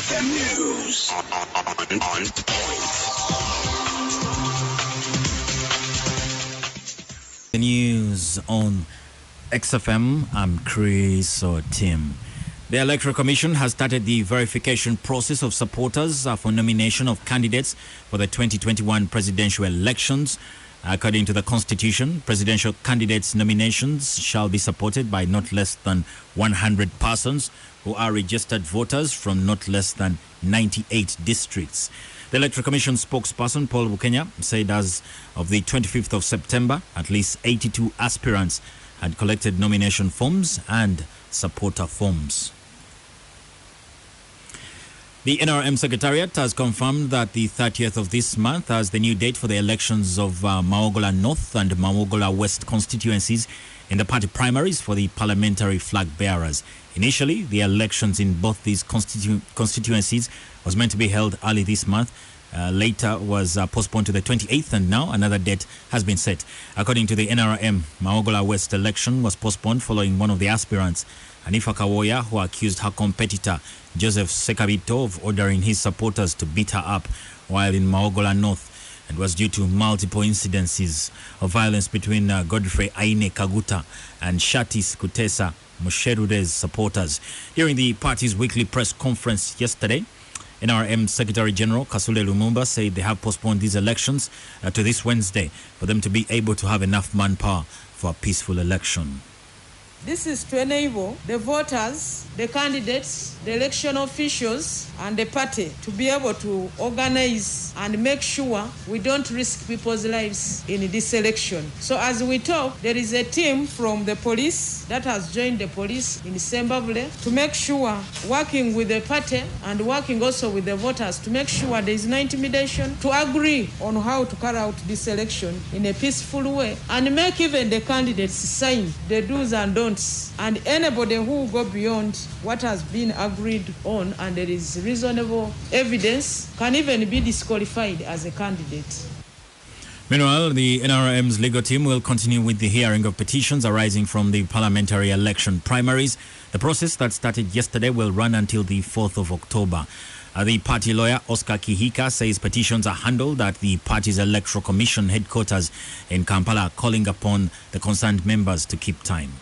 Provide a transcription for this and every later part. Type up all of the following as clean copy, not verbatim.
XFM News on point. The news on XFM. I'm Chris or Tim. The Electoral Commission has started the verification process of supporters for nomination of candidates for the 2021 presidential elections. According to the Constitution, presidential candidates' nominations shall be supported by not less than 100 persons who are registered voters from not less than 98 districts. The Electoral Commission spokesperson, Paul Bukenya, said as of the 25th of September, at least 82 aspirants had collected nomination forms and supporter forms. The NRM Secretariat has confirmed that the 30th of this month as the new date for the elections of Mawogola North and Mawogola West constituencies in the party primaries for the parliamentary flag bearers. Initially, the elections in both these constituencies was meant to be held early this month. Later was postponed to the 28th, and now another date has been set. According to the NRM, Mawogola West election was postponed following one of the aspirants, Hanifa Kawoya, who accused her competitor, Joseph Sekabito, of ordering his supporters to beat her up while in Mawogola North. It was due to multiple incidences of violence between Godfrey Aine Kaguta and Shatis Kutesa Musherude's supporters. During the party's weekly press conference yesterday, NRM Secretary General Kasule Lumumba said they have postponed these elections to this Wednesday for them to be able to have enough manpower for a peaceful election. This is to enable the voters, the candidates, the election officials, and the party to be able to organize and make sure we don't risk people's lives in this election. So as we talk, there is a team from the police that has joined the police in Zimbabwe to make sure, working with the party and working also with the voters, to make sure there is no intimidation, to agree on how to carry out this election in a peaceful way, and make even the candidates sign the do's and don'ts. And anybody who go beyond what has been agreed on and there is reasonable evidence can even be disqualified as a candidate. Meanwhile, the NRM's legal team will continue with the hearing of petitions arising from the parliamentary election primaries. The process that started yesterday will run until the 4th of October. The party lawyer, Oscar Kihika, says petitions are handled at the party's Electoral Commission headquarters in Kampala, calling upon the concerned members to keep time.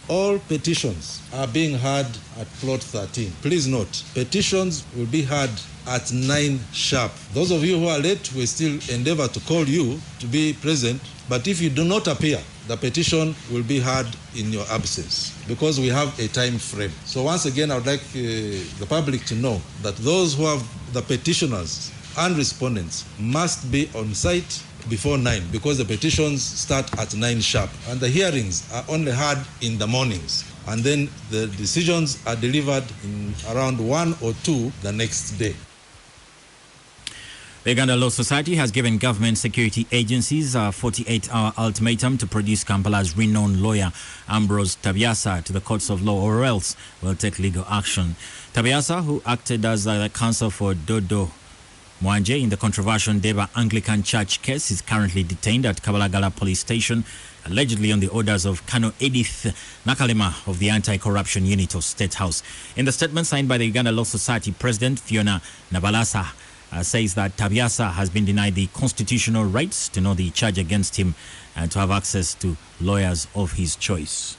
All petitions are being heard at plot 13. Please note, petitions will be heard at 9 sharp. Those of you who are late, we still endeavor to call you to be present. But if you do not appear, the petition will be heard in your absence because we have a time frame. So once again, I would like the public to know that those who have the petitioners and respondents must be on site before 9 because the petitions start at 9 sharp and the hearings are only heard in the mornings and then the decisions are delivered in around 1 or 2 the next day. The Uganda Law Society has given government security agencies a 48-hour ultimatum to produce Kampala's renowned lawyer Ambrose Tabyasa to the courts of law, or else will take legal action. Tabyasa, who acted as the counsel for Dodo Mwanje in the controversial Deba Anglican Church case, is currently detained at Kabalagala Police Station, allegedly on the orders of Kano Edith Nakalema of the Anti-Corruption Unit of State House. In the statement signed by the Uganda Law Society President Fiona Nabalasa, says that Tabyasa has been denied the constitutional rights to know the charge against him and to have access to lawyers of his choice.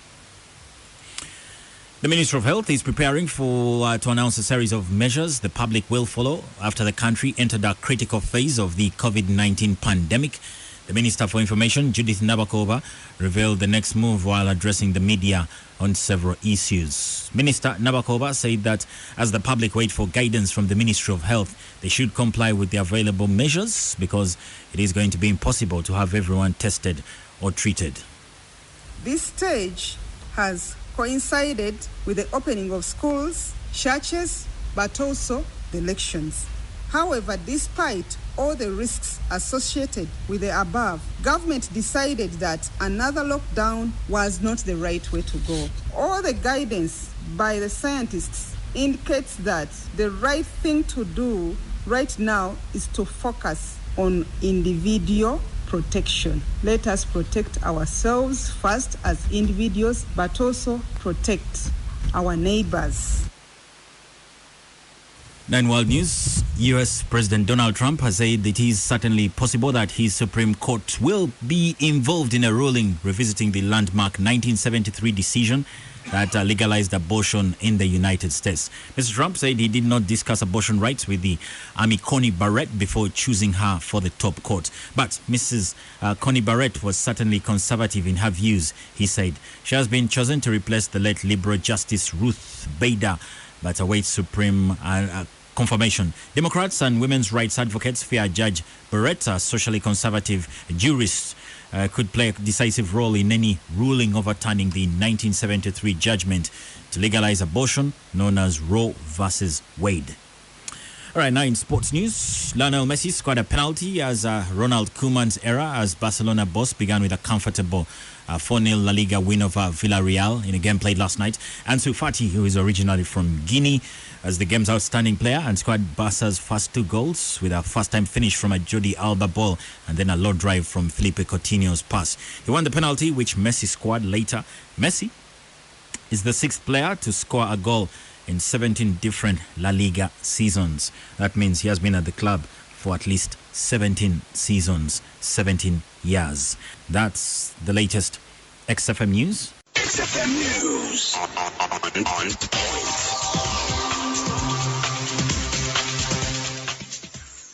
The Ministry of Health is preparing to announce a series of measures the public will follow after the country entered a critical phase of the COVID-19 pandemic. The Minister for Information, Judith Nabakova, revealed the next move while addressing the media on several issues. Minister Nabakova said that as the public wait for guidance from the Ministry of Health, they should comply with the available measures because it is going to be impossible to have everyone tested or treated. This stage has coincided with the opening of schools, churches, but also the elections. However, despite all the risks associated with the above, government decided that another lockdown was not the right way to go. All the guidance by the scientists indicates that the right thing to do right now is to focus on individual protection. Let us protect ourselves first as individuals, but also protect our neighbors. Then world news, US President Donald Trump has said it is certainly possible that his Supreme Court will be involved in a ruling revisiting the landmark 1973 decision that legalized abortion in the United States. Mr. Trump said he did not discuss abortion rights with the Amy Coney Barrett before choosing her for the top court. But Mrs. Coney Barrett was certainly conservative in her views, he said. She has been chosen to replace the late Liberal Justice Ruth Bader, but awaits Supreme confirmation. Democrats and women's rights advocates fear Judge Barrett, a socially conservative jurist, could play a decisive role in any ruling overturning the 1973 judgment to legalize abortion known as Roe versus Wade. All right, now in sports news, Lionel Messi scored a penalty as Ronald Koeman's era as Barcelona boss began with a comfortable 4-0 La Liga win over Villarreal in a game played last night. Ansu Fati, who is originally from Guinea, as the game's outstanding player and scored Barca's first 2 goals with a first-time finish from a Jordi Alba ball and then a low drive from Felipe Coutinho's pass. He won the penalty, which Messi scored later. Messi is the 6th player to score a goal in 17 different La Liga seasons. That means he has been at the club for at least 17 seasons, 17 years. That's the latest XFM News. XFM News on point.